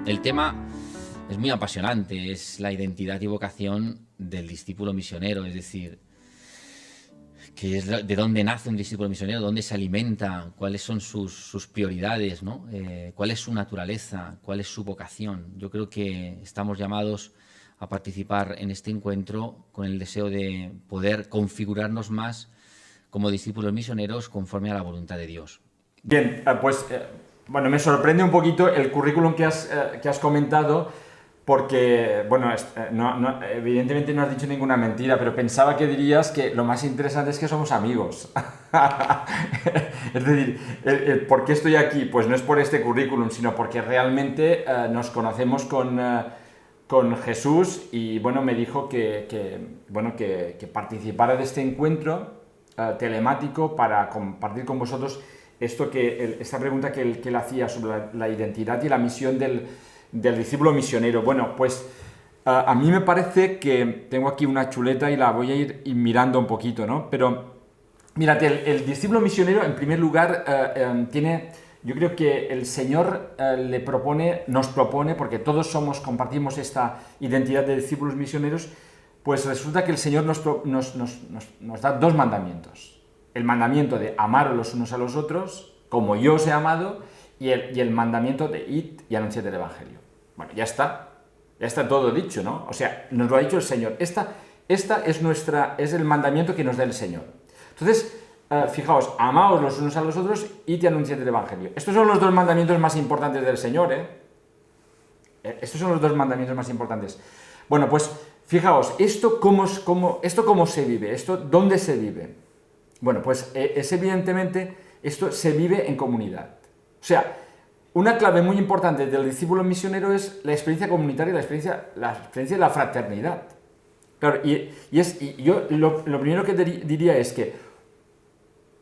El tema es muy apasionante, es la identidad y vocación del discípulo misionero, es decir, de dónde nace un discípulo misionero, dónde se alimenta, cuáles son sus prioridades, ¿no? Cuál es su naturaleza, cuál es su vocación. Yo creo que estamos llamados a participar en este encuentro con el deseo de poder configurarnos más como discípulos misioneros conforme a la voluntad de Dios. Bien, bueno, me sorprende un poquito el currículum que has comentado, porque, bueno, evidentemente no has dicho ninguna mentira, pero pensaba que dirías que lo más interesante es que somos amigos. Es decir, ¿por qué estoy aquí? Pues no es por este currículum, sino porque realmente nos conocemos con Jesús y, bueno, me dijo que participara de este encuentro telemático para compartir con vosotros esta pregunta que él hacía sobre la identidad y la misión del discípulo misionero. Bueno, pues a mí me parece que tengo aquí una chuleta y la voy a ir mirando un poquito, ¿no? Pero, mírate, el discípulo misionero, en primer lugar, yo creo que el Señor nos propone, porque todos compartimos esta identidad de discípulos misioneros, pues resulta que el Señor nos da dos mandamientos. El mandamiento de amar los unos a los otros, como yo os he amado, y el mandamiento de id y anunciad el Evangelio. Bueno, ya está todo dicho, ¿no? O sea, nos lo ha dicho el Señor. Esta es el mandamiento que nos da el Señor. Entonces, fijaos, amaos los unos a los otros y anunciad el Evangelio. Estos son los dos mandamientos más importantes del Señor, ¿eh? Estos son los dos mandamientos más importantes. Bueno, pues, fijaos, ¿esto cómo se vive? ¿Dónde se vive? Bueno, pues evidentemente esto se vive en comunidad. O sea, una clave muy importante del discípulo misionero es la experiencia comunitaria, la experiencia de la fraternidad. Claro, yo lo primero que diría es que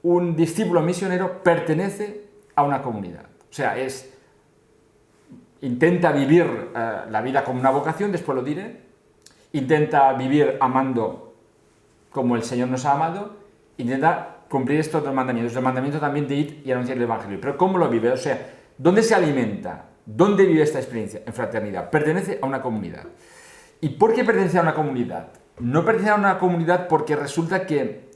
un discípulo misionero pertenece a una comunidad. O sea, intenta vivir la vida como una vocación, después lo diré, intenta vivir amando como el Señor nos ha amado, intenta cumplir estos dos mandamientos, el mandamiento también de ir y anunciar el Evangelio. Pero ¿cómo lo vive? O sea, ¿dónde se alimenta? ¿Dónde vive esta experiencia? En fraternidad. Pertenece a una comunidad. ¿Y por qué pertenece a una comunidad? No pertenece a una comunidad porque resulta que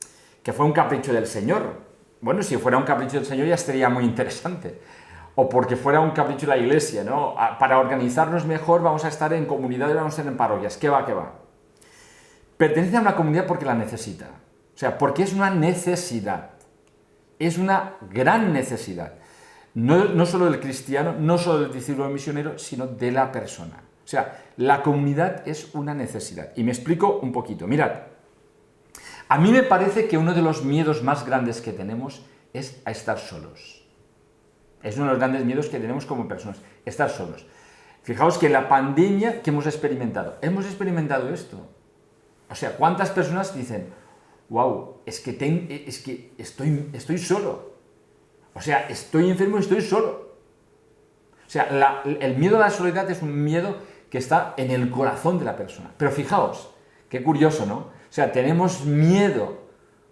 fue un capricho del Señor. Bueno, si fuera un capricho del Señor ya sería muy interesante. O porque fuera un capricho de la Iglesia, ¿no? Para organizarnos mejor vamos a estar en comunidades, vamos a estar en parroquias. ¿Qué va? Pertenece a una comunidad porque la necesita. O sea, porque es una necesidad. Es una gran necesidad. No solo del cristiano, no solo del discípulo misionero, sino de la persona. O sea, la comunidad es una necesidad. Y me explico un poquito. Mirad, a mí me parece que uno de los miedos más grandes que tenemos es a estar solos. Es uno de los grandes miedos que tenemos como personas, estar solos. Fijaos que en la pandemia que hemos experimentado esto. O sea, ¿cuántas personas dicen, wow, es que estoy solo? O sea, estoy enfermo y estoy solo. O sea, el miedo a la soledad es un miedo que está en el corazón de la persona. Pero fijaos, qué curioso, ¿no? O sea, tenemos miedo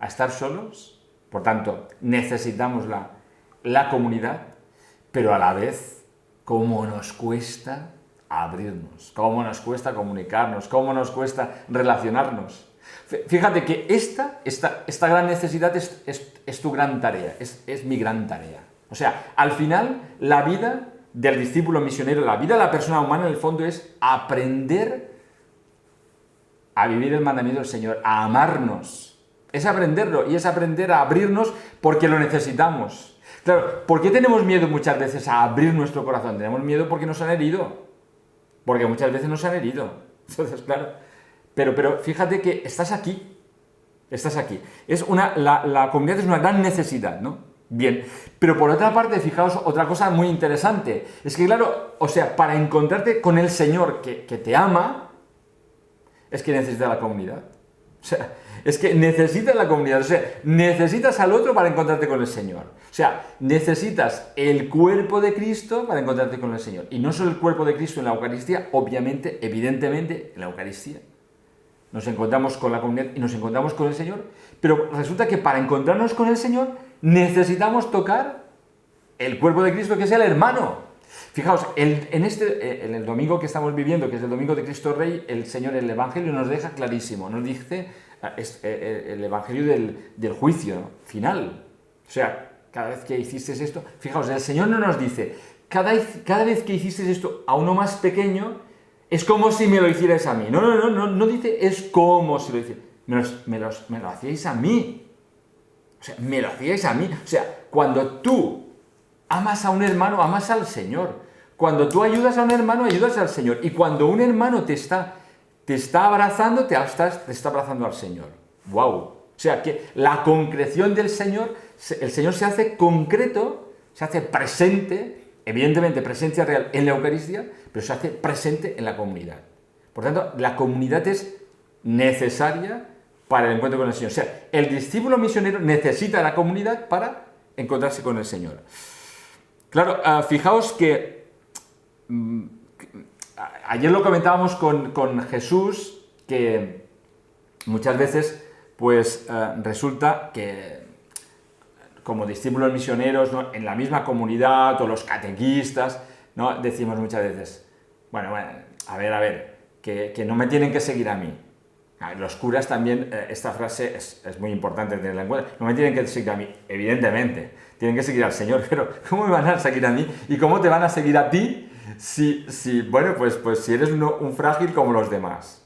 a estar solos, por tanto, necesitamos la comunidad, pero a la vez, cómo nos cuesta abrirnos, cómo nos cuesta comunicarnos, cómo nos cuesta relacionarnos. Fíjate que esta gran necesidad es tu gran tarea, es mi gran tarea. O sea, al final, la vida del discípulo misionero, la vida de la persona humana, en el fondo, es aprender a vivir el mandamiento del Señor, a amarnos. Es aprenderlo y es aprender a abrirnos porque lo necesitamos. Claro, ¿por qué tenemos miedo muchas veces a abrir nuestro corazón? Tenemos miedo porque nos han herido. Porque muchas veces nos han herido. Entonces, claro. Pero fíjate que estás aquí. Estás aquí. La comunidad es una gran necesidad, ¿no? Bien. Pero por otra parte, fijaos, otra cosa muy interesante. Es que, claro, o sea, para encontrarte con el Señor que te ama, es que necesitas la comunidad. O sea, es que necesitas la comunidad. O sea, necesitas al otro para encontrarte con el Señor. O sea, necesitas el cuerpo de Cristo para encontrarte con el Señor. Y no solo el cuerpo de Cristo en la Eucaristía, obviamente, evidentemente, en la Eucaristía. Nos encontramos con la comunidad y nos encontramos con el Señor, pero resulta que para encontrarnos con el Señor necesitamos tocar el cuerpo de Cristo, que es el hermano. Fijaos, en el domingo que estamos viviendo, que es el domingo de Cristo Rey, el Señor, el Evangelio nos deja clarísimo, nos dice el Evangelio del juicio final. O sea, cada vez que hiciste esto, fijaos, el Señor no nos dice, cada vez que hiciste esto a uno más pequeño, es como si me lo hicierais a mí. No dice, es como si lo hicierais. Me lo hacíais a mí. O sea, me lo hacíais a mí. O sea, cuando tú amas a un hermano, amas al Señor. Cuando tú ayudas a un hermano, ayudas al Señor. Y cuando un hermano te está abrazando, te está abrazando al Señor. ¡Wow! O sea, que la concreción del Señor, el Señor se hace concreto, se hace presente, evidentemente presencia real en la Eucaristía, pero se hace presente en la comunidad. Por tanto, la comunidad es necesaria para el encuentro con el Señor. O sea, el discípulo misionero necesita la comunidad para encontrarse con el Señor. Claro, fijaos que ayer lo comentábamos con Jesús, que muchas veces pues resulta que como discípulos misioneros, ¿no?, en la misma comunidad, o los catequistas, ¿no?, decimos muchas veces, bueno, a ver, que no me tienen que seguir a mí. Los curas también, esta frase es muy importante tenerla en cuenta. No me tienen que seguir a mí, evidentemente, tienen que seguir al Señor, pero ¿cómo me van a seguir a mí? ¿Y cómo te van a seguir a ti si eres un frágil como los demás?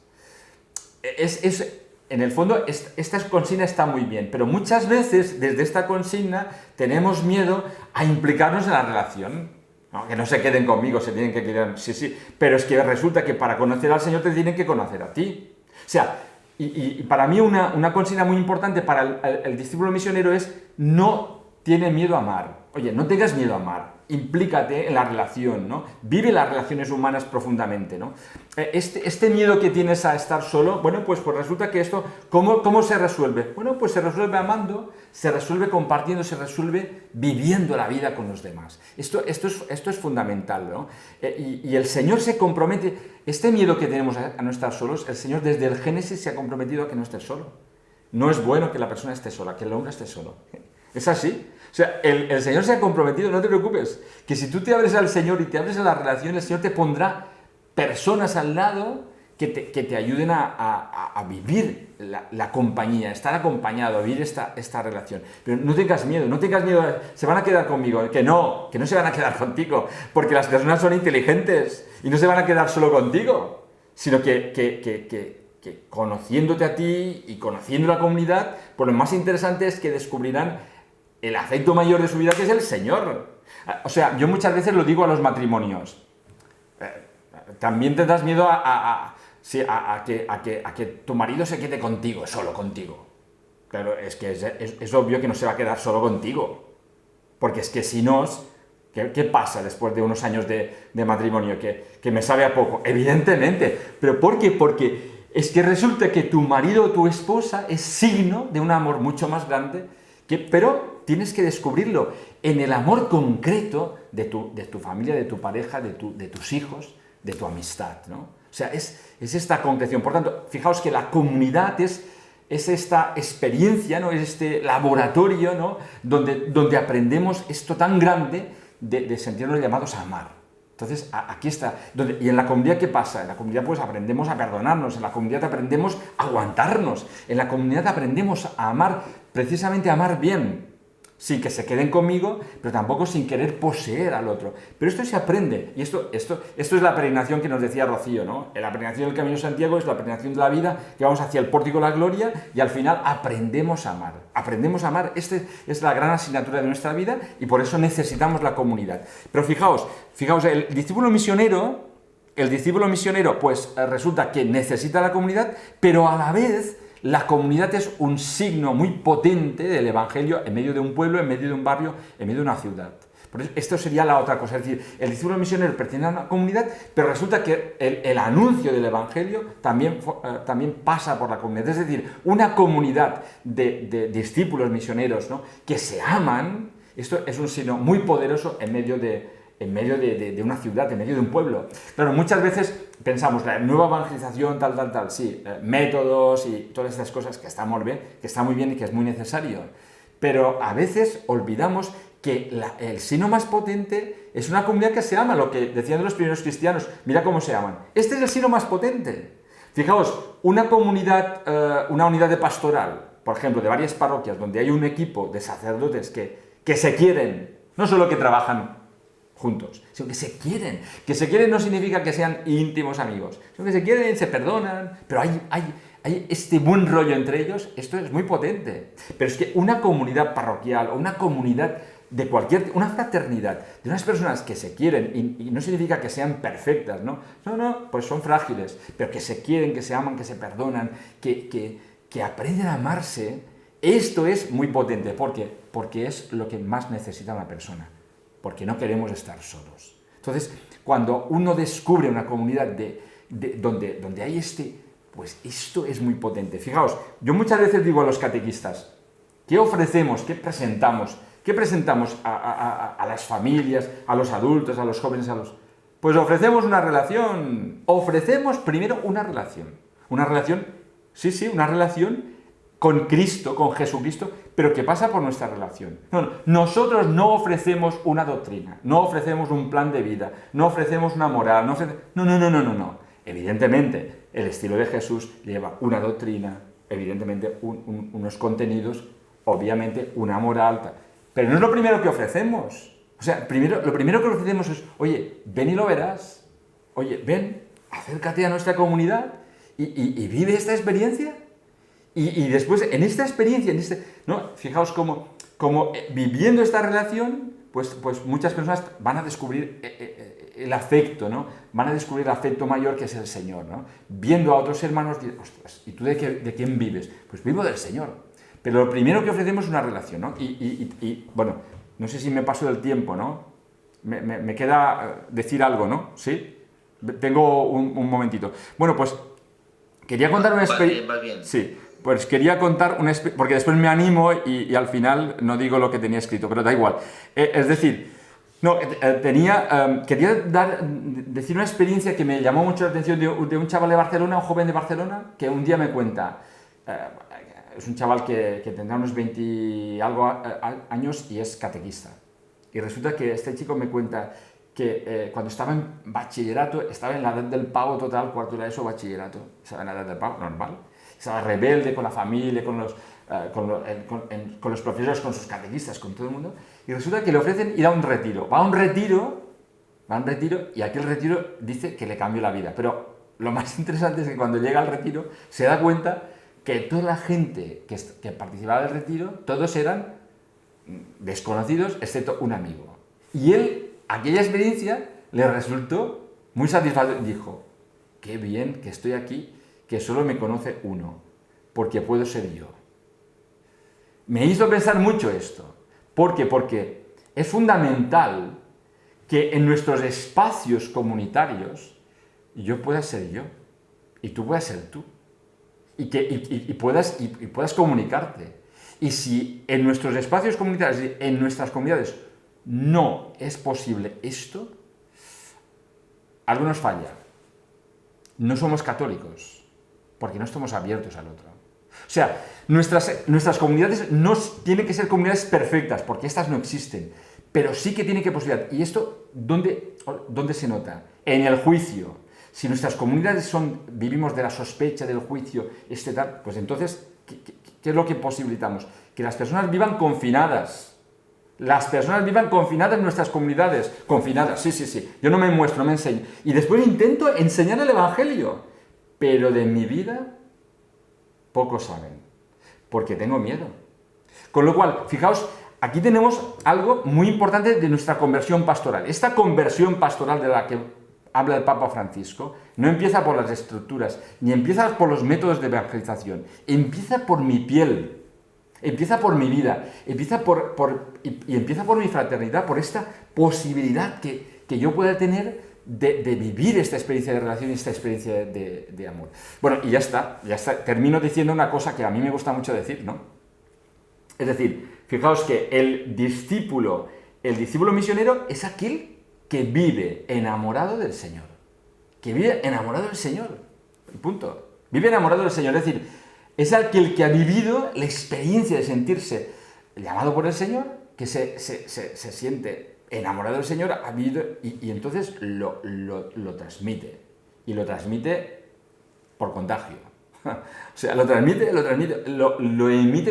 En el fondo, esta consigna está muy bien, pero muchas veces, desde esta consigna, tenemos miedo a implicarnos en la relación. No, que no se queden conmigo, se tienen que quedar, sí, pero es que resulta que para conocer al Señor te tienen que conocer a ti. O sea, y para mí una consigna muy importante para el discípulo misionero es: no tiene miedo a amar. Oye, no tengas miedo a amar, implícate en la relación, ¿no? Vive las relaciones humanas profundamente, ¿no? Este miedo que tienes a estar solo, bueno, pues resulta que esto, ¿cómo se resuelve? Bueno, pues se resuelve amando, se resuelve compartiendo, se resuelve viviendo la vida con los demás. Esto es fundamental, ¿no? Y el Señor se compromete, este miedo que tenemos a no estar solos, el Señor desde el Génesis se ha comprometido a que no estés solo. No es bueno que la persona esté sola, que el hombre esté solo. ¿Es así? O sea, el Señor se ha comprometido, no te preocupes, que si tú te abres al Señor y te abres a la relación, el Señor te pondrá personas al lado que te ayuden a vivir la compañía, estar acompañado, a vivir esta relación. Pero no tengas miedo, se van a quedar conmigo, que no se van a quedar contigo, porque las personas son inteligentes y no se van a quedar solo contigo, sino que conociéndote a ti y conociendo la comunidad, pues lo más interesante es que descubrirán el afecto mayor de su vida, que es el Señor. O sea, yo muchas veces lo digo a los matrimonios. También tendrás miedo a que tu marido se quede contigo, solo contigo. Claro, es que es obvio que no se va a quedar solo contigo. Porque es que si no, ¿qué pasa después de unos años de matrimonio? Que me sabe a poco. Evidentemente. ¿Pero por qué? Porque es que resulta que tu marido o tu esposa es signo de un amor mucho más grande, pero tienes que descubrirlo en el amor concreto de tu familia, de tu pareja, de tus hijos, de tu amistad, ¿no? O sea, es esta concreción. Por tanto, fijaos que la comunidad es esta experiencia, ¿no?, es este laboratorio, ¿no?, donde aprendemos esto tan grande de sentirnos llamados a amar. Entonces, aquí está. ¿Y en la comunidad qué pasa? En la comunidad pues aprendemos a perdonarnos, en la comunidad aprendemos a aguantarnos, en la comunidad aprendemos a amar, precisamente a amar bien, sin que se queden conmigo, pero tampoco sin querer poseer al otro. Pero esto se aprende, y esto es la peregrinación que nos decía Rocío, ¿no? La peregrinación del Camino de Santiago es la peregrinación de la vida, que vamos hacia el pórtico de la gloria, y al final aprendemos a amar. Aprendemos a amar, esta es la gran asignatura de nuestra vida, y por eso necesitamos la comunidad. Pero fijaos, el discípulo misionero, pues resulta que necesita la comunidad, pero a la vez la comunidad es un signo muy potente del Evangelio en medio de un pueblo, en medio de un barrio, en medio de una ciudad. Por eso, esto sería la otra cosa, es decir, el discípulo misionero pertenece a una comunidad, pero resulta que el anuncio del Evangelio también pasa por la comunidad. Es decir, una comunidad de discípulos misioneros, ¿no?, que se aman, esto es un signo muy poderoso en medio de una ciudad, en medio de un pueblo. Claro, muchas veces pensamos, la nueva evangelización, tal, sí, métodos y todas estas cosas que está muy bien y que es muy necesario. Pero a veces olvidamos que el signo más potente es una comunidad que se ama, lo que decían los primeros cristianos, mira cómo se aman. Este es el signo más potente. Fijaos, una comunidad, una unidad de pastoral, por ejemplo, de varias parroquias, donde hay un equipo de sacerdotes que se quieren, no solo que trabajan juntos, sino que se quieren. Que se quieren no significa que sean íntimos amigos, sino que se quieren, se perdonan, pero hay este buen rollo entre ellos. Esto es muy potente. Pero es que una comunidad parroquial o una comunidad de una fraternidad, de unas personas que se quieren, y no significa que sean perfectas, ¿no? No, pues son frágiles, pero que se quieren, que se aman, que se perdonan, que aprenden a amarse. Esto es muy potente. ¿Por qué? Porque es lo que más necesita una persona, porque no queremos estar solos. Entonces, cuando uno descubre una comunidad donde hay pues esto es muy potente. Fijaos, yo muchas veces digo a los catequistas, ¿qué ofrecemos, qué presentamos? ¿Qué presentamos a las familias, a los adultos, a los jóvenes, Pues ofrecemos una relación. Ofrecemos primero una relación. Una relación, sí, una relación con Cristo, con Jesucristo, pero que pasa por nuestra relación. No, nosotros no ofrecemos una doctrina, no ofrecemos un plan de vida, no ofrecemos una moral, no. Evidentemente, el estilo de Jesús lleva una doctrina, evidentemente unos contenidos, obviamente una moral, pero no es lo primero que ofrecemos. O sea, lo primero que ofrecemos es, oye, ven y lo verás. Oye, ven, acércate a nuestra comunidad y vive esta experiencia. Y después, en esta experiencia, ¿no? Fijaos cómo viviendo esta relación, pues muchas personas van a descubrir el afecto, ¿no? Van a descubrir el afecto mayor que es el Señor, ¿no? Viendo a otros hermanos, ostras, ¿y tú de quién vives? Pues vivo del Señor. Pero lo primero que ofrecemos es una relación, ¿no? Y bueno, no sé si me paso del tiempo, ¿no? Me queda decir algo, ¿no? ¿Sí? Tengo un momentito. Bueno, pues quería contar una experiencia. Va bien. Sí, pues quería contar una experiencia, porque después me animo y al final no digo lo que tenía escrito, pero da igual. Es decir, no, quería decir una experiencia que me llamó mucho la atención de un chaval de Barcelona, un joven de Barcelona, que un día me cuenta. Es un chaval que tendrá unos 20 y algo años y es catequista. Y resulta que este chico me cuenta que cuando estaba en bachillerato, estaba en la edad del pavo total, cuarto era eso, bachillerato. Estaba en la edad del pavo, normal. Estaba rebelde con la familia, con los profesores, con sus catequistas, con todo el mundo. Y resulta que le ofrecen ir a un retiro. Va a un retiro y aquel retiro dice que le cambió la vida. Pero lo más interesante es que cuando llega al retiro se da cuenta que toda la gente que participaba del retiro, todos eran desconocidos, excepto un amigo. Y él, aquella experiencia, le resultó muy satisfactoria. Dijo, qué bien que estoy aquí, que solo me conoce uno, porque puedo ser yo. Me hizo pensar mucho esto. ¿Por qué? Porque es fundamental que en nuestros espacios comunitarios yo pueda ser yo y tú puedas ser tú. Y puedas comunicarte. Y si en nuestros espacios comunitarios, en nuestras comunidades, no es posible esto, algo nos falla. No somos católicos, porque no estamos abiertos al otro. O sea, nuestras comunidades no tienen que ser comunidades perfectas, porque estas no existen, pero sí que tienen que posibilidad. ¿Y esto dónde se nota? En el juicio. Si nuestras comunidades vivimos de la sospecha, del juicio, pues entonces, ¿qué es lo que posibilitamos? Que las personas vivan confinadas. Las personas vivan confinadas en nuestras comunidades. Confinadas, sí. Yo no me muestro, no me enseño. Y después intento enseñar el Evangelio. Pero de mi vida, pocos saben. Porque tengo miedo. Con lo cual, fijaos, aquí tenemos algo muy importante de nuestra conversión pastoral. Esta conversión pastoral de la que habla el Papa Francisco, no empieza por las estructuras, ni empieza por los métodos de evangelización, empieza por mi piel, empieza por mi vida, empieza empieza por mi fraternidad, por esta posibilidad que yo pueda tener de vivir esta experiencia de relación y esta experiencia de amor. Bueno, y ya está, termino diciendo una cosa que a mí me gusta mucho decir, ¿no? Es decir, fijaos que el discípulo misionero es aquel que vive enamorado del Señor. Que vive enamorado del Señor. Punto. Vive enamorado del Señor. Es decir, es aquel que ha vivido la experiencia de sentirse llamado por el Señor que se siente enamorado del Señor ha vivido y entonces lo transmite. Y lo transmite por contagio. O sea, lo emite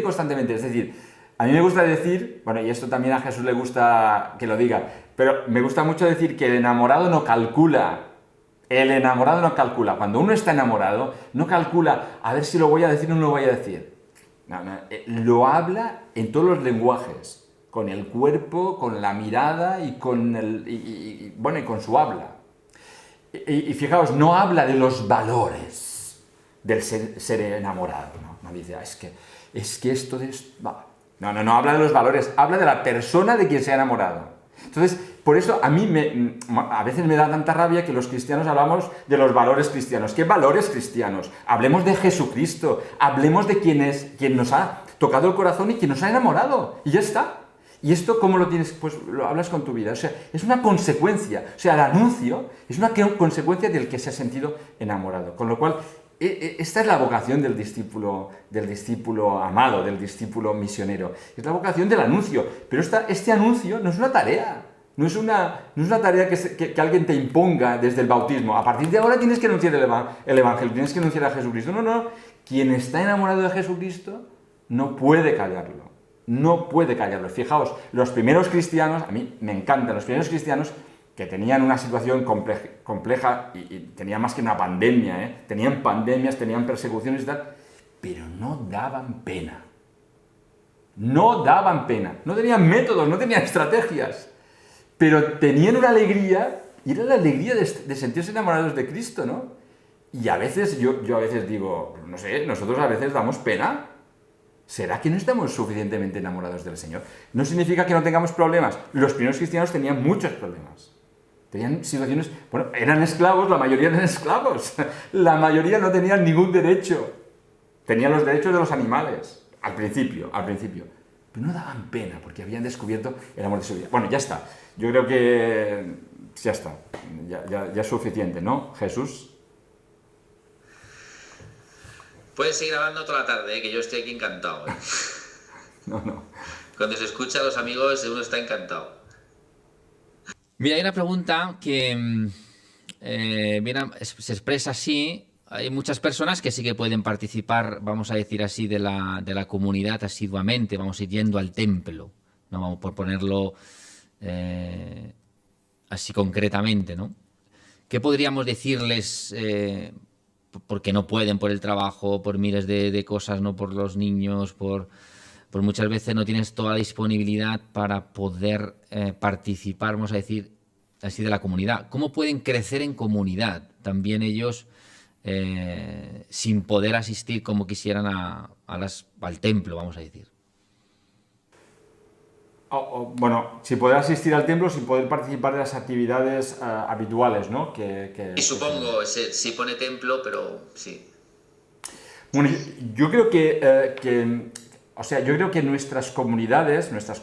constantemente. Es decir, a mí me gusta decir, bueno, y esto también a Jesús le gusta que lo diga, pero me gusta mucho decir que el enamorado no calcula. El enamorado no calcula. Cuando uno está enamorado, no calcula a ver si lo voy a decir o no lo voy a decir. No, lo habla en todos los lenguajes, con el cuerpo, con la mirada y con con su habla. Y fijaos, no habla de los valores del ser enamorado, ¿no? No dice, es que esto no habla de los valores, habla de la persona de quien se ha enamorado. Entonces, por eso a mí a veces me da tanta rabia que los cristianos hablamos de los valores cristianos. ¿Qué valores cristianos? Hablemos de Jesucristo, hablemos de quien nos ha tocado el corazón y quien nos ha enamorado, y ya está. ¿Y esto cómo lo tienes? Pues lo hablas con tu vida. O sea, es una consecuencia. O sea, el anuncio es una consecuencia del que se ha sentido enamorado. Con lo cual, esta es la vocación del discípulo amado, del discípulo misionero. Es la vocación del anuncio. Pero este anuncio no es una tarea. No es una tarea que alguien te imponga desde el bautismo. A partir de ahora tienes que anunciar el Evangelio, tienes que anunciar a Jesucristo. No. Quien está enamorado de Jesucristo no puede callarlo. No puede callarlo. Fijaos, los primeros cristianos, a mí me encantan, los primeros cristianos que tenían una situación compleja y tenían más que una pandemia, tenían pandemias, tenían persecuciones y tal, pero no daban pena. No daban pena. No tenían métodos, no tenían estrategias, pero tenían una alegría, y era la alegría de sentirse enamorados de Cristo, ¿no? Y a veces, yo a veces digo, no sé, nosotros a veces damos pena. ¿Será que no estamos suficientemente enamorados del Señor? No significa que no tengamos problemas. Los primeros cristianos tenían muchos problemas. Tenían situaciones... Bueno, eran esclavos, la mayoría eran esclavos. La mayoría no tenían ningún derecho. Tenían los derechos de los animales. Al principio. Pero no daban pena porque habían descubierto el amor de su vida. Bueno, ya está. Yo creo que... Ya está. Ya es suficiente, ¿no? Jesús... Puedes seguir hablando toda la tarde, que yo estoy aquí encantado. No. Cuando se escucha a los amigos, uno está encantado. Mira, hay una pregunta que se expresa así. Hay muchas personas que sí que pueden participar, vamos a decir así, de la comunidad asiduamente, vamos a ir yendo al templo, no vamos por ponerlo así concretamente, ¿no? ¿Qué podríamos decirles? Porque no pueden por el trabajo, por miles de cosas, no por los niños, por muchas veces no tienes toda la disponibilidad para poder participar, vamos a decir así, de la comunidad. ¿Cómo pueden crecer en comunidad también ellos sin poder asistir como quisieran al templo, vamos a decir? Bueno, sin poder asistir al templo, sin poder participar de las actividades habituales, ¿no? Y supongo, sí pone templo, pero sí. Bueno, yo creo yo creo que nuestras comunidades, nuestras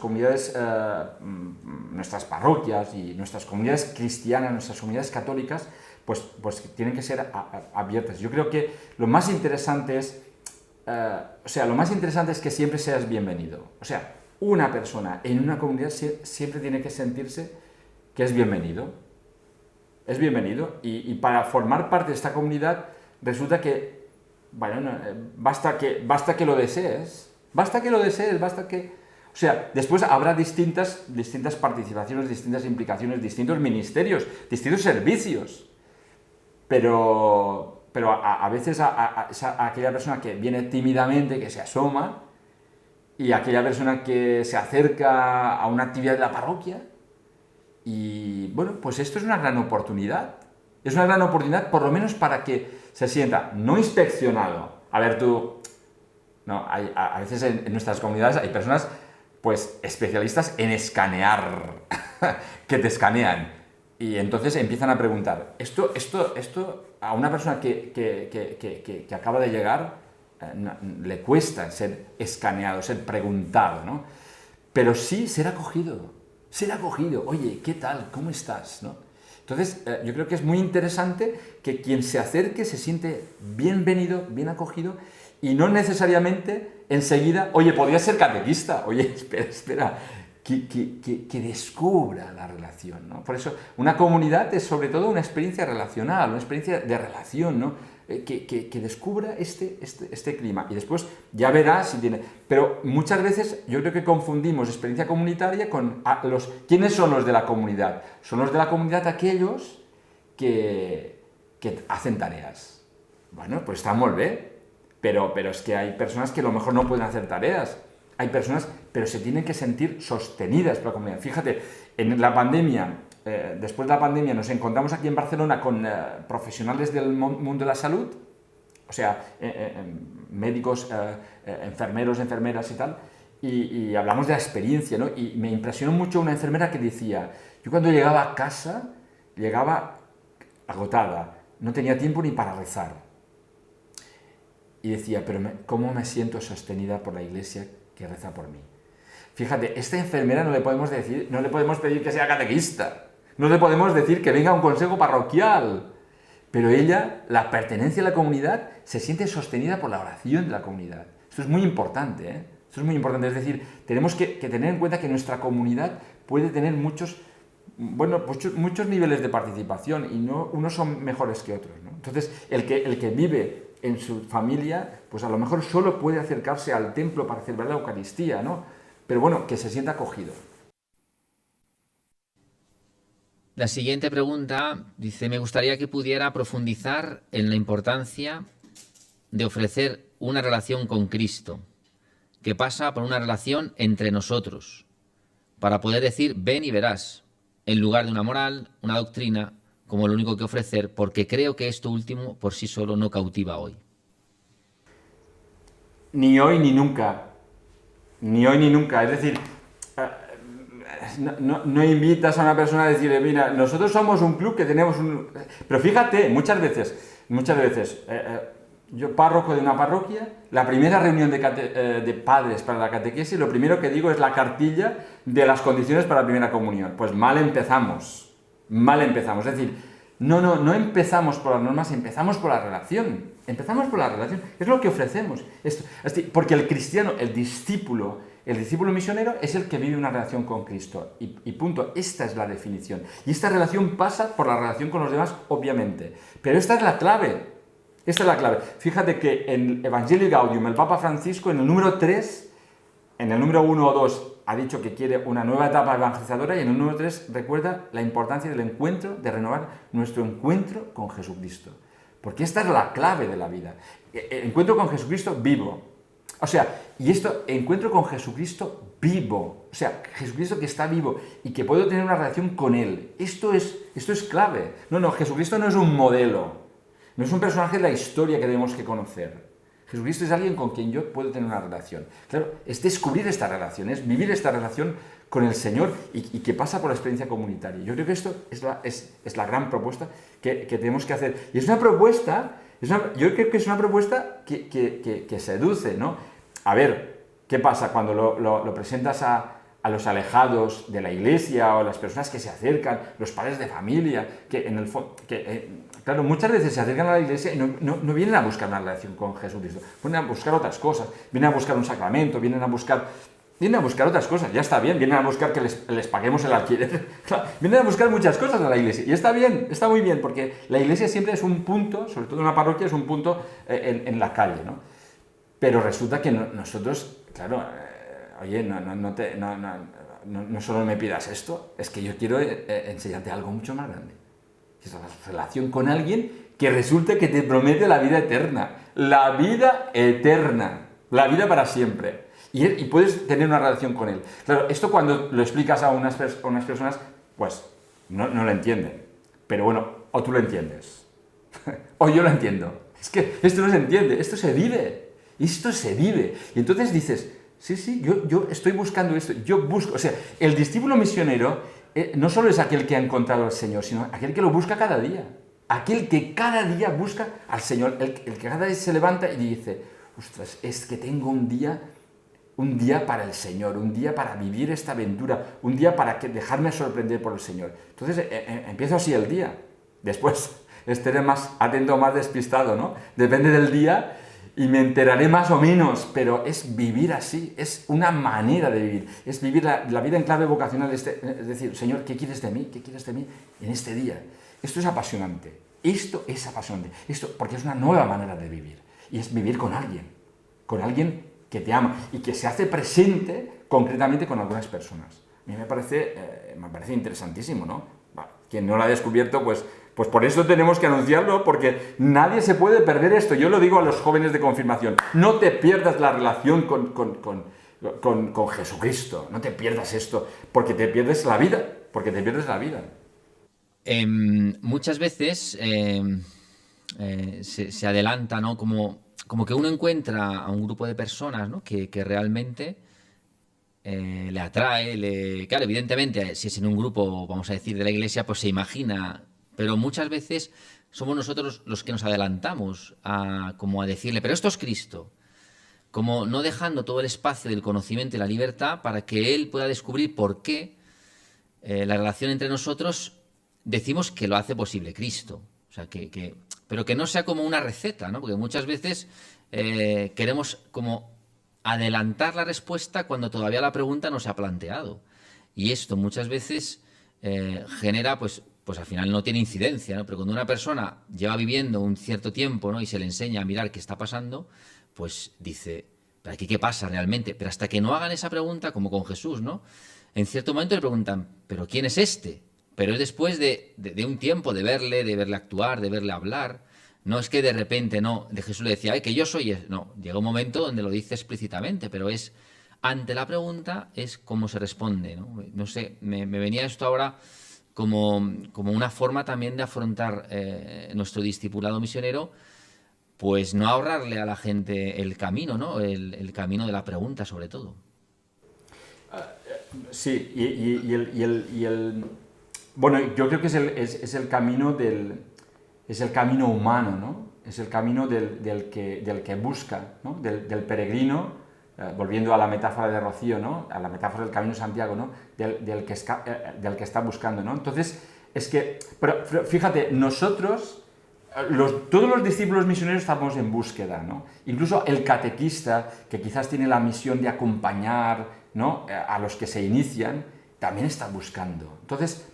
parroquias y nuestras comunidades cristianas, nuestras comunidades católicas, pues tienen que ser abiertas. Yo creo que lo más interesante es, que siempre seas bienvenido. O sea, una persona en una comunidad siempre tiene que sentirse que es bienvenido. Es bienvenido. Y para formar parte de esta comunidad resulta que, basta que lo desees. O sea, después habrá distintas participaciones, distintas implicaciones, distintos ministerios, distintos servicios. Pero a veces a aquella persona que viene tímidamente, que se asoma, y aquella persona que se acerca a una actividad de la parroquia, y bueno, pues esto es una gran oportunidad. Es una gran oportunidad por lo menos para que se sienta no inspeccionado. A ver tú, no, a veces en nuestras comunidades hay personas pues especialistas en escanear, que te escanean. Y entonces empiezan a preguntar, esto a una persona que acaba de llegar, le cuesta ser escaneado, ser preguntado, ¿no? Pero sí ser acogido. Oye, ¿qué tal? ¿Cómo estás? ¿No? Entonces, yo creo que es muy interesante que quien se acerque se siente bienvenido, bien acogido, y no necesariamente enseguida, oye, podría ser catequista, oye, espera, que descubra la relación, ¿no? Por eso, una comunidad es sobre todo una experiencia relacional, una experiencia de relación, ¿no? Que descubra este clima. Y después ya verá si tiene... Pero muchas veces yo creo que confundimos experiencia comunitaria con los... ¿Quiénes son los de la comunidad? Son los de la comunidad aquellos que hacen tareas. Bueno, pues está muy bien, pero es que hay personas que a lo mejor no pueden hacer tareas. Hay personas, pero se tienen que sentir sostenidas por la comunidad. Fíjate, en la pandemia, después de la pandemia, nos encontramos aquí en Barcelona con profesionales del mundo de la salud, o sea, médicos, enfermeros, enfermeras y tal, y hablamos de la experiencia, ¿no? Y me impresionó mucho una enfermera que decía, yo cuando llegaba a casa, llegaba agotada, no tenía tiempo ni para rezar. Y decía, pero ¿cómo me siento sostenida por la iglesia que reza por mí? Fíjate, esta enfermera no le podemos pedir que sea catequista, no le podemos decir que venga a un consejo parroquial, pero ella, la pertenencia a la comunidad, se siente sostenida por la oración de la comunidad. Esto es muy importante, ¿eh? Esto es muy importante, es decir, tenemos que tener en cuenta que nuestra comunidad puede tener muchos niveles de participación y no unos son mejores que otros, ¿no? Entonces, el que vive en su familia, pues a lo mejor solo puede acercarse al templo para celebrar la Eucaristía, ¿no? Pero bueno, que se sienta acogido. La siguiente pregunta dice, me gustaría que pudiera profundizar en la importancia de ofrecer una relación con Cristo, que pasa por una relación entre nosotros, para poder decir, ven y verás, en lugar de una moral, una doctrina, como lo único que ofrecer, porque creo que esto último por sí solo no cautiva hoy. Ni hoy ni nunca. Ni hoy ni nunca. Es decir, no invitas a una persona a decirle, mira, nosotros somos un club que tenemos un... Pero fíjate, muchas veces, yo párroco de una parroquia, la primera reunión de padres para la catequesis, lo primero que digo es la cartilla de las condiciones para la primera comunión. Pues mal empezamos. Es decir, no empezamos por las normas, empezamos por la relación. Empezamos por la relación. Es lo que ofrecemos. Porque el cristiano, el discípulo misionero es el que vive una relación con Cristo. Y punto. Esta es la definición. Y esta relación pasa por la relación con los demás, obviamente. Pero esta es la clave. Fíjate que en Evangelii Gaudium, el Papa Francisco, en el número 3, en el número 1 o 2, ha dicho que quiere una nueva etapa evangelizadora y en el número 3 recuerda la importancia del encuentro, de renovar nuestro encuentro con Jesucristo. Porque esta es la clave de la vida. Encuentro con Jesucristo vivo. O sea, encuentro con Jesucristo vivo. O sea, Jesucristo que está vivo y que puedo tener una relación con Él. Esto es clave. No, Jesucristo no es un modelo. No es un personaje de la historia que tenemos que conocer. Jesucristo es alguien con quien yo puedo tener una relación. Claro, es descubrir esta relación, es vivir esta relación con el Señor y que pasa por la experiencia comunitaria. Yo creo que esto es la gran propuesta que tenemos que hacer. Y es una propuesta, yo creo que es una propuesta que seduce, ¿no? A ver, ¿qué pasa cuando lo presentas a los alejados de la iglesia o a las personas que se acercan, los padres de familia, que en el fondo... Claro, muchas veces se acercan a la iglesia y no vienen a buscar una relación con Jesucristo, vienen a buscar otras cosas, vienen a buscar un sacramento, vienen a buscar otras cosas, ya está bien, vienen a buscar que les paguemos el alquiler, vienen a buscar muchas cosas a la iglesia, y está bien, está muy bien, porque la iglesia siempre es un punto, sobre todo en una parroquia, es un punto en la calle, ¿no? Pero resulta que nosotros, claro, oye, no solo me pidas esto, es que yo quiero enseñarte algo mucho más grande. Es la relación con alguien que resulta que te promete la vida eterna. La vida para siempre. Y puedes tener una relación con él. Claro, esto cuando lo explicas a unas personas, pues no lo entienden. Pero bueno, o tú lo entiendes. O yo lo entiendo. Es que esto no se entiende, esto se vive. Y entonces dices, sí, yo estoy buscando esto, yo busco. O sea, el discípulo misionero no solo es aquel que ha encontrado al Señor, sino aquel que lo busca cada día. Aquel que cada día busca al Señor, el que cada día se levanta y dice, ostras, es que tengo un día para el Señor, un día para vivir esta aventura, un día para dejarme sorprender por el Señor. Entonces empiezo así el día. Después estaré más atento, más despistado, ¿no? Depende del día y me enteraré más o menos, pero es vivir así, es una manera de vivir, es vivir la vida en clave vocacional, es decir, Señor, ¿qué quieres de mí? ¿Qué quieres de mí en este día? Esto es apasionante, porque es una nueva manera de vivir, y es vivir con alguien que te ama y que se hace presente concretamente con algunas personas. A mí me parece interesantísimo, ¿no? Quien no lo ha descubierto, pues por eso tenemos que anunciarlo, porque nadie se puede perder esto. Yo lo digo a los jóvenes de confirmación, no te pierdas la relación con Jesucristo, no te pierdas esto, porque te pierdes la vida, Muchas veces se adelanta, ¿no? Como que uno encuentra a un grupo de personas, ¿no? que realmente le atrae, claro, evidentemente, si es en un grupo, vamos a decir, de la iglesia, pues se imagina, pero muchas veces somos nosotros los que nos adelantamos como a decirle, pero esto es Cristo, como no dejando todo el espacio del conocimiento y la libertad para que él pueda descubrir por qué la relación entre nosotros decimos que lo hace posible Cristo. O sea, pero que no sea como una receta, ¿no? Porque muchas veces queremos como adelantar la respuesta cuando todavía la pregunta no se ha planteado. Y esto muchas veces genera, pues al final no tiene incidencia, ¿no? Pero cuando una persona lleva viviendo un cierto tiempo, ¿no? Y se le enseña a mirar qué está pasando, pues dice, ¿pero aquí qué pasa realmente? Pero hasta que no hagan esa pregunta, como con Jesús, ¿no? En cierto momento le preguntan, ¿pero quién es este? Pero es después de un tiempo de verle actuar, de verle hablar. No es que de repente, no, de Jesús le decía, ay, que yo soy... No, llega un momento donde lo dice explícitamente, pero es, ante la pregunta, es cómo se responde, ¿no? No sé, me venía esto ahora como una forma también de afrontar nuestro discipulado misionero, pues no ahorrarle a la gente el camino, ¿no? El camino de la pregunta, sobre todo. Sí, bueno, yo creo que es el camino es el camino humano, ¿no? Es el camino del que busca, ¿no? Del peregrino, volviendo a la metáfora de Rocío, ¿no? A la metáfora del Camino de Santiago, ¿no? Del que está buscando, ¿no? Entonces, pero fíjate, nosotros, todos los discípulos misioneros estamos en búsqueda, ¿no? Incluso el catequista, que quizás tiene la misión de acompañar, ¿no? A los que se inician, también está buscando. Entonces,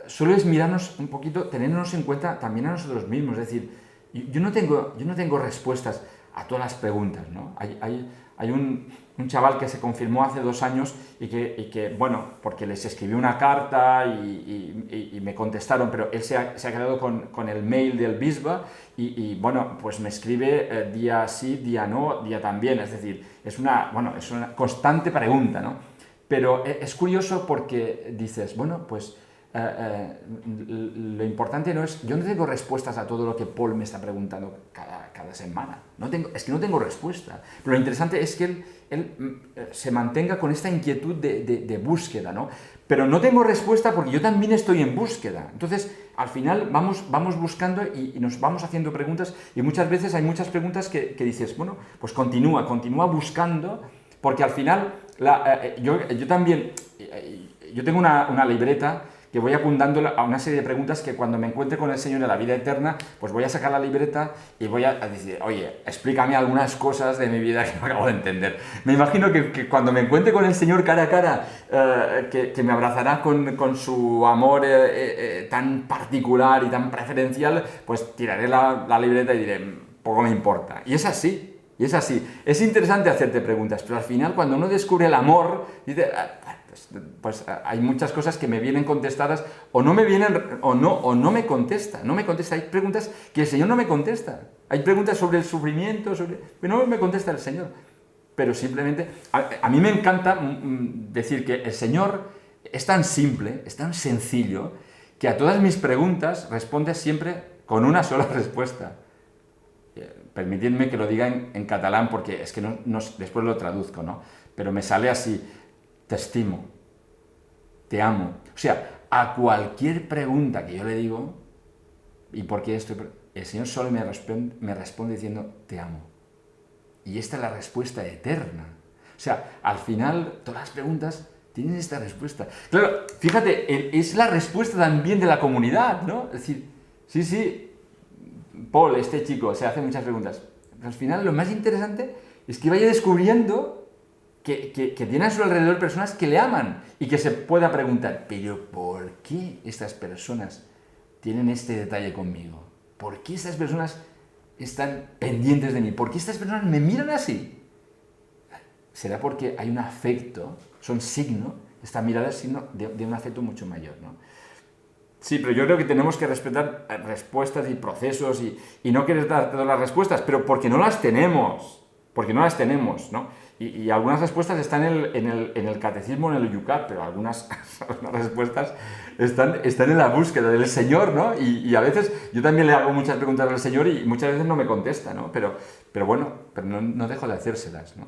solo es mirarnos un poquito, tenernos en cuenta también a nosotros mismos. Es decir, yo no tengo respuestas a todas las preguntas, ¿no? Hay un chaval que se confirmó hace 2 años y que bueno, porque les escribí una carta y me contestaron, pero él se ha quedado con el mail del bisbe y bueno, pues me escribe día sí, día no, día también. Es decir, es una constante pregunta, ¿no? Pero es curioso porque dices, bueno, pues lo importante no es... Yo no tengo respuestas a todo lo que Paul me está preguntando cada semana. Es que no tengo respuesta. Pero lo interesante es que él se mantenga con esta inquietud de búsqueda, ¿no? Pero no tengo respuesta porque yo también estoy en búsqueda. Entonces, al final vamos buscando y nos vamos haciendo preguntas, y muchas veces hay muchas preguntas que dices, bueno, pues continúa buscando, porque al final yo también... Yo tengo una libreta que voy apuntando a una serie de preguntas que cuando me encuentre con el Señor en la vida eterna, pues voy a sacar la libreta y voy a decir, oye, explícame algunas cosas de mi vida que no acabo de entender. Me imagino que cuando me encuentre con el Señor cara a cara, que me abrazará con su amor tan particular y tan preferencial, pues tiraré la libreta y diré, poco me importa. Y es así. Es interesante hacerte preguntas, pero al final cuando uno descubre el amor, dice... Pues hay muchas cosas que me vienen contestadas o no me vienen o no me contesta. Hay preguntas que el Señor no me contesta. Hay preguntas sobre el sufrimiento, pero no me contesta el Señor. Pero simplemente, a mí me encanta decir que el Señor es tan simple, es tan sencillo, que a todas mis preguntas responde siempre con una sola respuesta. Permitidme que lo diga en catalán porque es que después lo traduzco, ¿no? Pero me sale así: te estimo, te amo. O sea, a cualquier pregunta que yo le digo, ¿y por qué esto? El Señor solo me responde diciendo, te amo. Y esta es la respuesta eterna. O sea, al final, todas las preguntas tienen esta respuesta. Claro, fíjate, es la respuesta también de la comunidad, ¿no? Es decir, sí, Paul, este chico, se hace muchas preguntas. al final lo más interesante es que vaya descubriendo que tiene a su alrededor personas que le aman y que se pueda preguntar, pero ¿por qué estas personas tienen este detalle conmigo? ¿Por qué estas personas están pendientes de mí? ¿Por qué estas personas me miran así? Será porque hay un afecto, son signo, esta mirada es signo de un afecto mucho mayor, ¿no? Sí, pero yo creo que tenemos que respetar respuestas y procesos y no querer dar todas las respuestas, pero porque no las tenemos, ¿no? Y algunas respuestas están en el catecismo, en el Yucat, pero algunas respuestas están en la búsqueda del Señor, ¿no? Y a veces yo también le hago muchas preguntas al Señor y muchas veces no me contesta, ¿no? Pero bueno, pero no dejo de hacérselas, ¿no?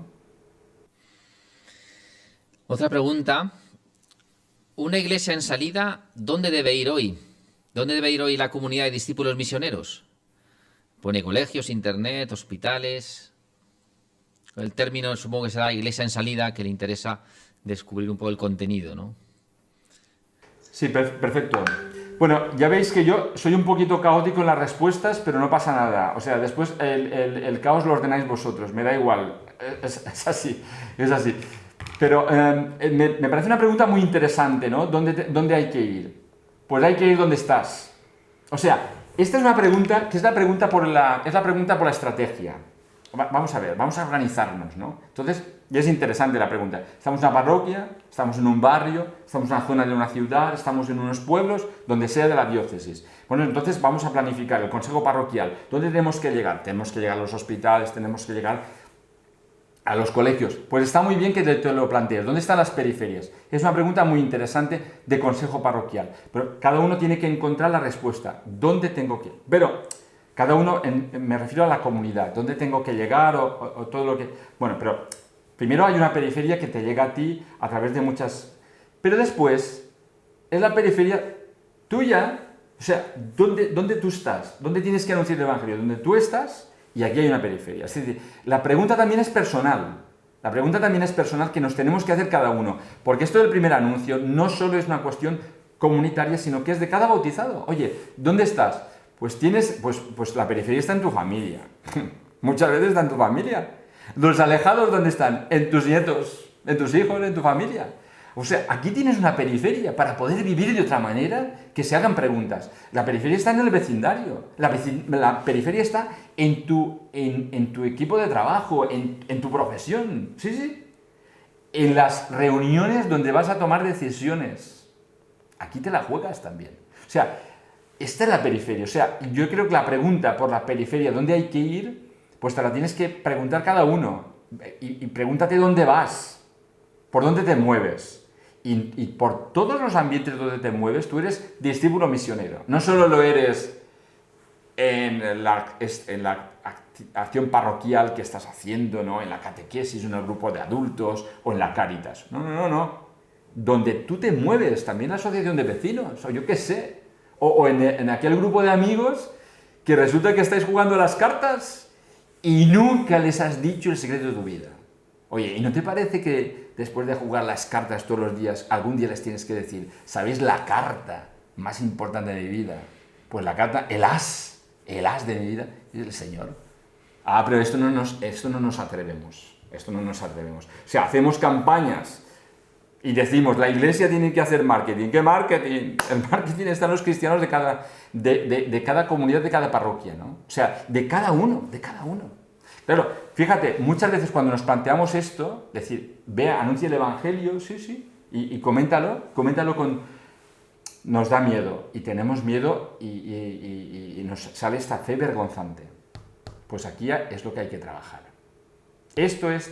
Otra pregunta. Una iglesia en salida, ¿dónde debe ir hoy? ¿Dónde debe ir hoy la comunidad de discípulos misioneros? Pone colegios, internet, hospitales. El término supongo que será iglesia en salida, que le interesa descubrir un poco el contenido, ¿no? Sí, perfecto. Bueno, ya veis que yo soy un poquito caótico en las respuestas, pero no pasa nada. O sea, después el caos lo ordenáis vosotros, me da igual. Es así, es así. Pero me parece una pregunta muy interesante, ¿no? ¿Dónde hay que ir? Pues hay que ir donde estás. O sea, esta es una pregunta que es la pregunta por la estrategia. Vamos a ver, vamos a organizarnos, ¿no? Entonces, ya es interesante la pregunta. Estamos en una parroquia, estamos en un barrio, estamos en una zona de una ciudad, estamos en unos pueblos, donde sea de la diócesis. Bueno, entonces vamos a planificar el consejo parroquial. ¿Dónde tenemos que llegar? Tenemos que llegar a los hospitales, tenemos que llegar a los colegios. Pues está muy bien que te lo plantees. ¿Dónde están las periferias? Es una pregunta muy interesante de consejo parroquial. Pero cada uno tiene que encontrar la respuesta. ¿Dónde tengo que ir? Pero cada uno, me refiero a la comunidad. ¿Dónde tengo que llegar o todo lo que... Bueno, pero primero hay una periferia que te llega a ti a través de muchas... Pero después es la periferia tuya. O sea, ¿dónde tú estás? ¿Dónde tienes que anunciar el Evangelio? ¿Dónde tú estás? Y aquí hay una periferia. Es decir, la pregunta también es personal. La pregunta también es personal que nos tenemos que hacer cada uno. Porque esto del primer anuncio no solo es una cuestión comunitaria, sino que es de cada bautizado. Oye, ¿dónde estás? Pues la periferia está en tu familia. Muchas veces está en tu familia. Los alejados, ¿dónde están? En tus nietos, en tus hijos, en tu familia. O sea, aquí tienes una periferia para poder vivir de otra manera, que se hagan preguntas. La periferia está en el vecindario, la periferia está en tu equipo de trabajo, en tu profesión, sí, en las reuniones donde vas a tomar decisiones. Aquí te la juegas también. O sea, esta es la periferia. O sea, yo creo que la pregunta por la periferia, ¿dónde hay que ir? Pues te la tienes que preguntar cada uno. Y pregúntate dónde vas, por dónde te mueves. Y por todos los ambientes donde te mueves, tú eres discípulo misionero. No solo lo eres en la acción parroquial que estás haciendo, ¿no? En la catequesis, en el grupo de adultos o en la Cáritas. No. Donde tú te mueves, también la asociación de vecinos, o yo qué sé. O en aquel grupo de amigos que resulta que estáis jugando a las cartas y nunca les has dicho el secreto de tu vida. Oye, ¿y no te parece que después de jugar las cartas todos los días, algún día les tienes que decir, ¿sabéis la carta más importante de mi vida? Pues la carta, el as de mi vida, es el Señor. Ah, pero esto no nos atrevemos. O sea, hacemos campañas y decimos, la iglesia tiene que hacer marketing. ¿Qué marketing? El marketing está en los cristianos de cada comunidad, de cada parroquia, ¿no? O sea, de cada uno. Claro, fíjate, muchas veces cuando nos planteamos esto, decir, vea, anuncia el Evangelio, sí, y coméntalo nos da miedo, y tenemos miedo, y nos sale esta fe vergonzante. Pues aquí es lo que hay que trabajar. Esto es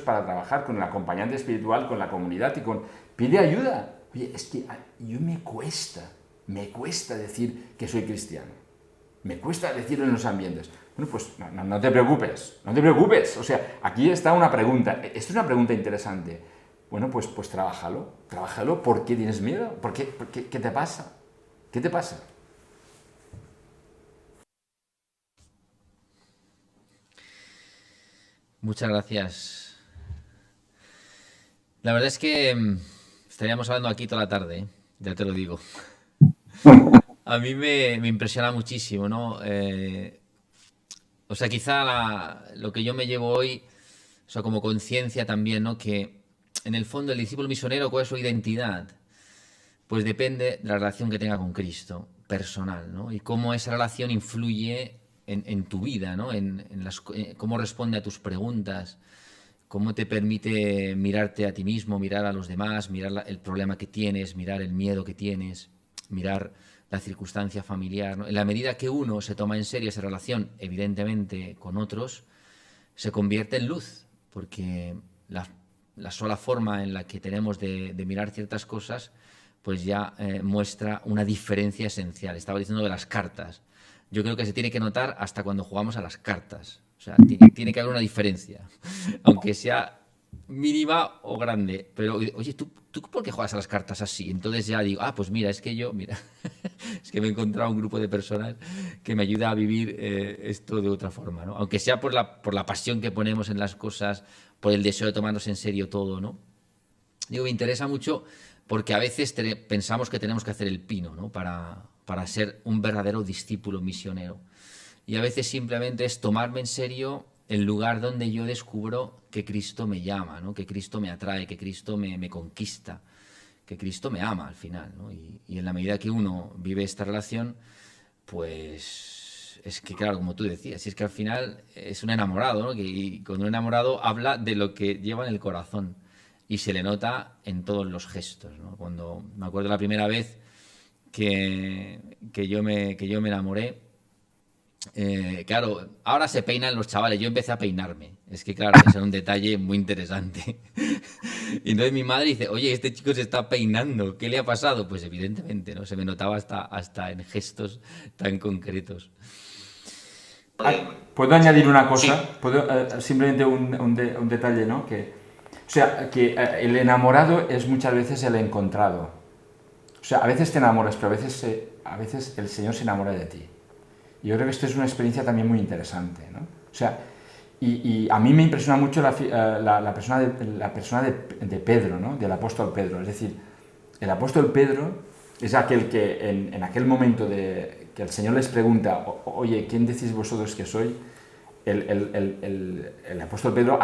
para trabajar con el acompañante espiritual, con la comunidad, pide ayuda. Oye, es que yo me cuesta decir que soy cristiano. Me cuesta decirlo en los ambientes. Bueno, pues no te preocupes. O sea, aquí está una pregunta. Esto es una pregunta interesante. Bueno, pues trabájalo. ¿Por qué tienes miedo? ¿Qué te pasa? ¿Qué te pasa? Muchas gracias. La verdad es que estaríamos hablando aquí toda la tarde, ¿eh? Ya te lo digo. A mí me impresiona muchísimo, ¿no? O sea, quizá lo que yo me llevo hoy, o sea, como conciencia también, ¿no? Que en el fondo el discípulo misionero, ¿cuál es su identidad? Pues depende de la relación que tenga con Cristo, personal, ¿no? Y cómo esa relación influye en tu vida, ¿no? Cómo responde a tus preguntas, cómo te permite mirarte a ti mismo, mirar a los demás, mirar el problema que tienes, mirar el miedo que tienes, mirar la circunstancia familiar, ¿no? En la medida que uno se toma en serio esa relación, evidentemente, con otros, se convierte en luz, porque la sola forma en la que tenemos de mirar ciertas cosas, pues ya muestra una diferencia esencial. Estaba diciendo de las cartas. Yo creo que se tiene que notar hasta cuando jugamos a las cartas. O sea, tiene que haber una diferencia, aunque sea mínima o grande. Pero, oye, ¿tú por qué juegas a las cartas así? Entonces ya digo, pues mira, es que es que me he encontrado un grupo de personas que me ayuda a vivir esto de otra forma, ¿no? Aunque sea por la pasión que ponemos en las cosas, por el deseo de tomarnos en serio todo, ¿no? Digo, me interesa mucho porque a veces pensamos que tenemos que hacer el pino, ¿no? Para ser un verdadero discípulo misionero. Y a veces simplemente es tomarme en serio el lugar donde yo descubro que Cristo me llama, ¿no? Que Cristo me atrae, que Cristo me conquista, que Cristo me ama al final, ¿no? Y en la medida que uno vive esta relación, pues es que, claro, como tú decías, es que al final es un enamorado, ¿no? Y cuando un enamorado habla de lo que lleva en el corazón y se le nota en todos los gestos, ¿no? Cuando me acuerdo la primera vez que yo me enamoré, claro, ahora se peinan los chavales, yo empecé a peinarme. Es que, claro, ese era un detalle muy interesante. Y entonces mi madre dice, oye, este chico se está peinando, ¿qué le ha pasado? Pues evidentemente, ¿no? Se me notaba hasta en gestos tan concretos. ¿Puedo añadir una Sí, cosa? ¿Puedo, simplemente un detalle, ¿no? O sea, que el enamorado es muchas veces el encontrado. O sea, a veces te enamoras, pero a veces el Señor se enamora de ti. Y yo creo que esto es una experiencia también muy interesante, ¿no? O sea, y a mí me impresiona mucho la persona de Pedro, ¿no? Del apóstol Pedro. Es decir, el apóstol Pedro es aquel que en aquel momento que el Señor les pregunta, oye, ¿quién decís vosotros que soy? El apóstol Pedro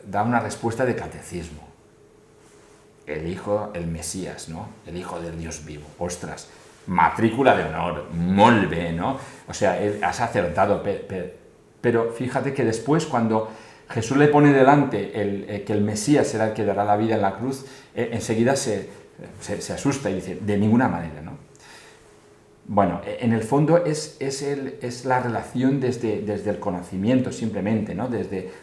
da una respuesta de catecismo. El Mesías, ¿no? El Hijo del Dios vivo. Ostras, matrícula de honor, molt bé, ¿no? O sea, has acertado, pero fíjate que después cuando Jesús le pone delante que el Mesías será el que dará la vida en la cruz, enseguida se asusta y dice, de ninguna manera, ¿no? Bueno, en el fondo es la relación desde el conocimiento simplemente, ¿no?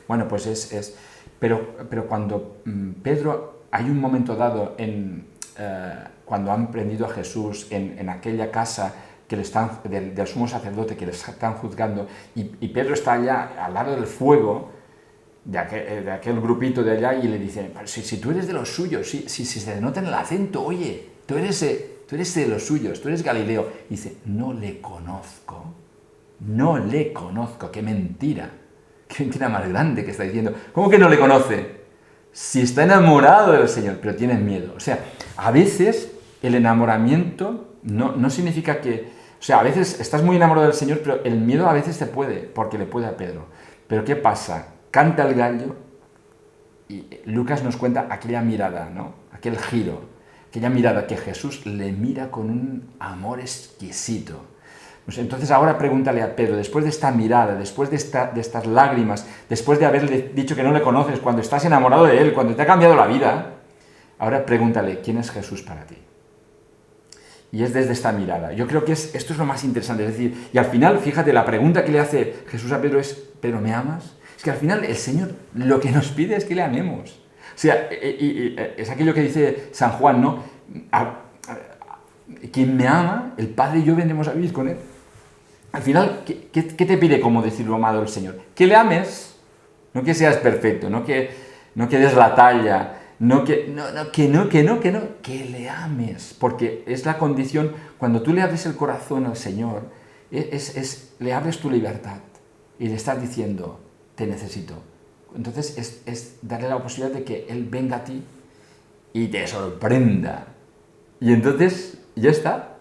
Bueno, pues pero cuando Pedro, hay un momento dado cuando han prendido a Jesús en aquella casa del sumo sacerdote que les están juzgando, y Pedro está allá al lado del fuego de aquel grupito de allá y le dice, si tú eres de los suyos, si se nota en el acento, oye, tú eres de los suyos, tú eres Galileo. Y dice, no le conozco, qué mentira más grande que está diciendo. ¿Cómo que no le conoce? Si está enamorado del Señor, pero tiene miedo. O sea, a veces el enamoramiento no significa que... O sea, a veces estás muy enamorado del Señor, pero el miedo a veces te puede, porque le puede a Pedro. Pero ¿qué pasa? Canta el gallo y Lucas nos cuenta aquella mirada, ¿no? Aquel giro, aquella mirada que Jesús le mira con un amor exquisito. Pues entonces ahora pregúntale a Pedro, después de esta mirada, después de estas lágrimas, después de haberle dicho que no le conoces, cuando estás enamorado de él, cuando te ha cambiado la vida, ahora pregúntale, ¿quién es Jesús para ti? Y es desde esta mirada. Yo creo que esto es lo más interesante. Es decir, y al final, fíjate, la pregunta que le hace Jesús a Pedro es, ¿Pedro, me amas? Es que al final el Señor lo que nos pide es que le amemos. O sea, es aquello que dice San Juan, ¿no? Quien me ama, el Padre y yo vendremos a vivir con él. Al final, ¿qué te pide como decirlo amado el Señor? Que le ames, no que seas perfecto, no que des la talla, que le ames, porque es la condición, cuando tú le abres el corazón al Señor, le abres tu libertad y le estás diciendo, te necesito. Entonces es darle la posibilidad de que Él venga a ti y te sorprenda. Y entonces, ya está.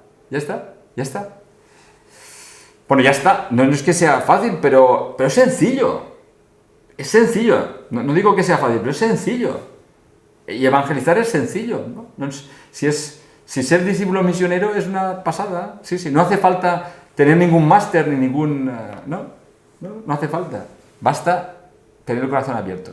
Bueno, ya está. No es que sea fácil, pero es sencillo. Es sencillo. No digo que sea fácil, pero es sencillo. Y evangelizar es sencillo, ¿no? Si ser discípulo misionero es una pasada. Sí, no hace falta tener ningún máster ni ningún... no hace falta. Basta tener el corazón abierto.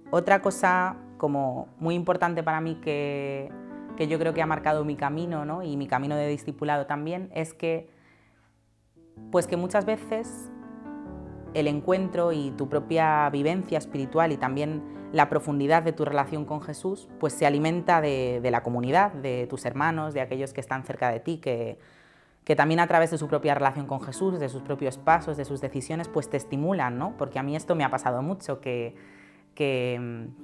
Otra cosa como muy importante para mí que yo creo que ha marcado mi camino, ¿no? Y mi camino de discipulado también, es que muchas veces el encuentro y tu propia vivencia espiritual y también la profundidad de tu relación con Jesús pues se alimenta de la comunidad, de tus hermanos, de aquellos que están cerca de ti, que también a través de su propia relación con Jesús, de sus propios pasos, de sus decisiones, pues te estimulan, ¿no? Porque a mí esto me ha pasado mucho, que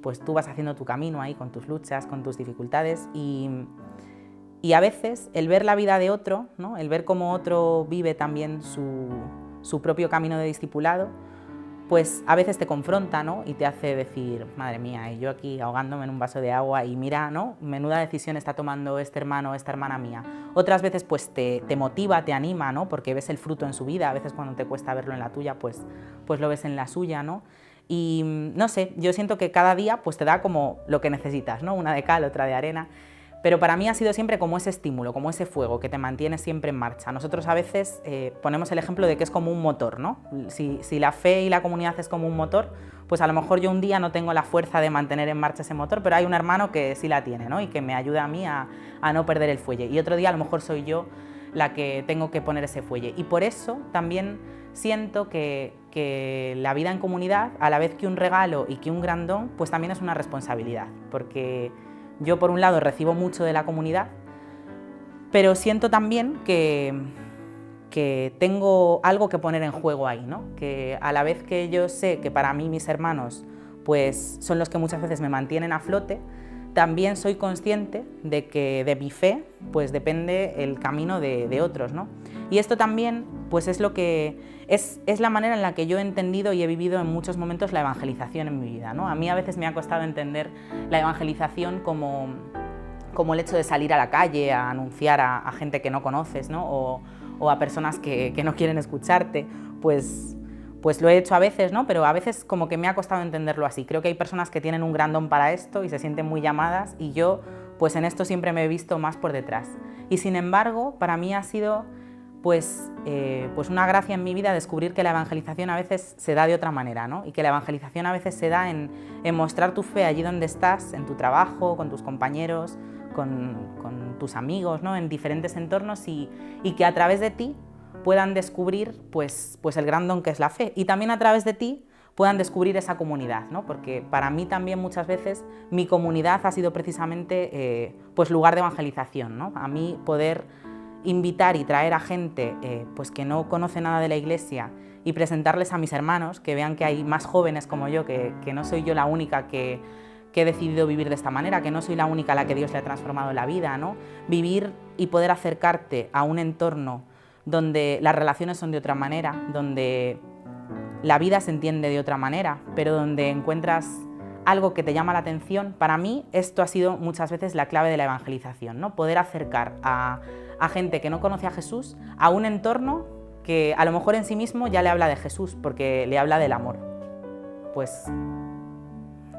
pues tú vas haciendo tu camino ahí con tus luchas, con tus dificultades y a veces el ver la vida de otro, ¿no? El ver cómo otro vive también su propio camino de discipulado, pues a veces te confronta, ¿no? Y te hace decir, madre mía, y yo aquí ahogándome en un vaso de agua y mira, ¿no? Menuda decisión está tomando este hermano o esta hermana mía. Otras veces pues te motiva, te anima, ¿no? Porque ves el fruto en su vida, a veces cuando te cuesta verlo en la tuya, pues lo ves en la suya, ¿no? Y no sé, yo siento que cada día pues te da como lo que necesitas, ¿no? Una de cal, otra de arena. Pero para mí ha sido siempre como ese estímulo, como ese fuego que te mantiene siempre en marcha. Nosotros a veces ponemos el ejemplo de que es como un motor, ¿no? Si la fe y la comunidad es como un motor, pues a lo mejor yo un día no tengo la fuerza de mantener en marcha ese motor, pero hay un hermano que sí la tiene, ¿no? Y que me ayuda a mí a no perder el fuelle. Y otro día a lo mejor soy yo la que tengo que poner ese fuelle. Y por eso también siento que la vida en comunidad, a la vez que un regalo y que un gran don, pues también es una responsabilidad, porque yo por un lado recibo mucho de la comunidad, pero siento también que tengo algo que poner en juego ahí, ¿no? Que a la vez que yo sé que para mí mis hermanos pues son los que muchas veces me mantienen a flote, también soy consciente de que de mi fe pues depende el camino de otros, ¿no? Y esto también pues es lo que es la manera en la que yo he entendido y he vivido en muchos momentos la evangelización en mi vida, ¿no? A mí a veces me ha costado entender la evangelización como el hecho de salir a la calle a anunciar a gente que no conoces, ¿no? O a personas que no quieren escucharte, pues lo he hecho a veces, ¿no? Pero a veces como que me ha costado entenderlo así. Creo que hay personas que tienen un gran don para esto y se sienten muy llamadas y yo pues en esto siempre me he visto más por detrás. Y sin embargo, para mí ha sido pues una gracia en mi vida descubrir que la evangelización a veces se da de otra manera, ¿no? Y que la evangelización a veces se da en mostrar tu fe allí donde estás, en tu trabajo, con tus compañeros, con tus amigos, ¿no? En diferentes entornos y que a través de ti puedan descubrir pues el gran don que es la fe y también a través de ti puedan descubrir esa comunidad, ¿no? Porque para mí también muchas veces mi comunidad ha sido precisamente pues lugar de evangelización, ¿no? A mí poder invitar y traer a gente pues que no conoce nada de la Iglesia y presentarles a mis hermanos, que vean que hay más jóvenes como yo, que no soy yo la única que he decidido vivir de esta manera, que no soy la única a la que Dios le ha transformado la vida, ¿no? Vivir y poder acercarte a un entorno donde las relaciones son de otra manera, donde la vida se entiende de otra manera, pero donde encuentras algo que te llama la atención. Para mí esto ha sido muchas veces la clave de la evangelización, ¿no? Poder acercar a gente que no conoce a Jesús a un entorno que a lo mejor en sí mismo ya le habla de Jesús, porque le habla del amor. Pues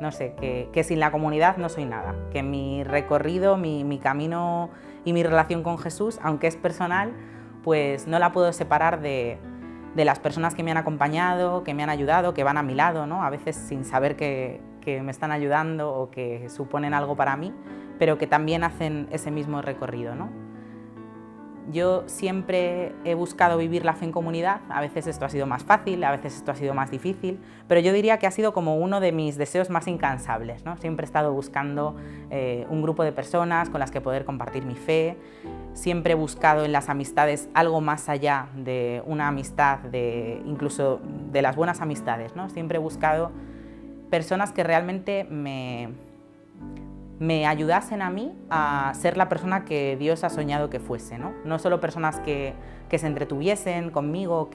no sé, que sin la comunidad no soy nada, que mi recorrido, mi camino y mi relación con Jesús, aunque es personal, pues no la puedo separar de las personas que me han acompañado, que me han ayudado, que van a mi lado, ¿no? A veces sin saber que me están ayudando o que suponen algo para mí, pero que también hacen ese mismo recorrido, ¿no? Yo siempre he buscado vivir la fe en comunidad, a veces esto ha sido más fácil, a veces esto ha sido más difícil, pero yo diría que ha sido como uno de mis deseos más incansables, ¿no? Siempre he estado buscando un grupo de personas con las que poder compartir mi fe, siempre he buscado en las amistades algo más allá de una amistad, incluso de las buenas amistades, ¿no? Siempre he buscado personas que realmente me me ayudasen a mí a ser la persona que Dios ha soñado que fuese, ¿no? No solo personas que se entretuviesen conmigo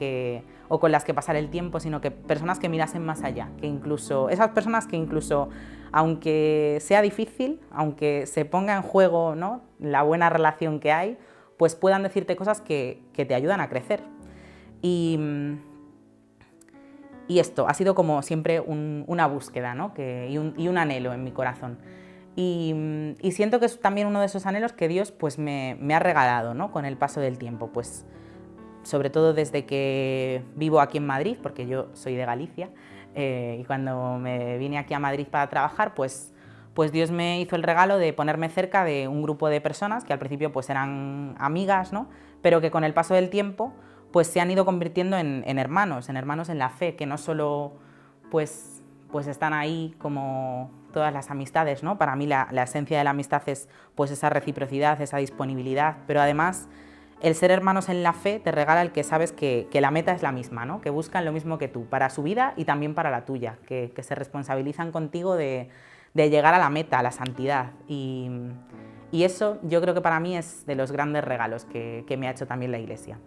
o con las que pasar el tiempo, sino que personas que mirasen más allá, que incluso, esas personas que incluso, aunque sea difícil, aunque se ponga en juego, ¿no?, la buena relación que hay, pues puedan decirte cosas que te ayudan a crecer. Y esto ha sido como siempre una búsqueda, ¿no?, y un anhelo en mi corazón. Y siento que es también uno de esos anhelos que Dios pues, me ha regalado, ¿no?, con el paso del tiempo, pues, sobre todo desde que vivo aquí en Madrid, porque yo soy de Galicia, y cuando me vine aquí a Madrid para trabajar, pues Dios me hizo el regalo de ponerme cerca de un grupo de personas que al principio pues eran amigas, ¿no?, pero que con el paso del tiempo pues se han ido convirtiendo en hermanos en la fe, que no solo pues están ahí como todas las amistades, ¿no? Para mí la esencia de la amistad es pues esa reciprocidad, esa disponibilidad, pero además el ser hermanos en la fe te regala el que sabes que la meta es la misma, ¿no?, que buscan lo mismo que tú, para su vida y también para la tuya, que se responsabilizan contigo de llegar a la meta, a la santidad. Y eso yo creo que para mí es de los grandes regalos que me ha hecho también la Iglesia.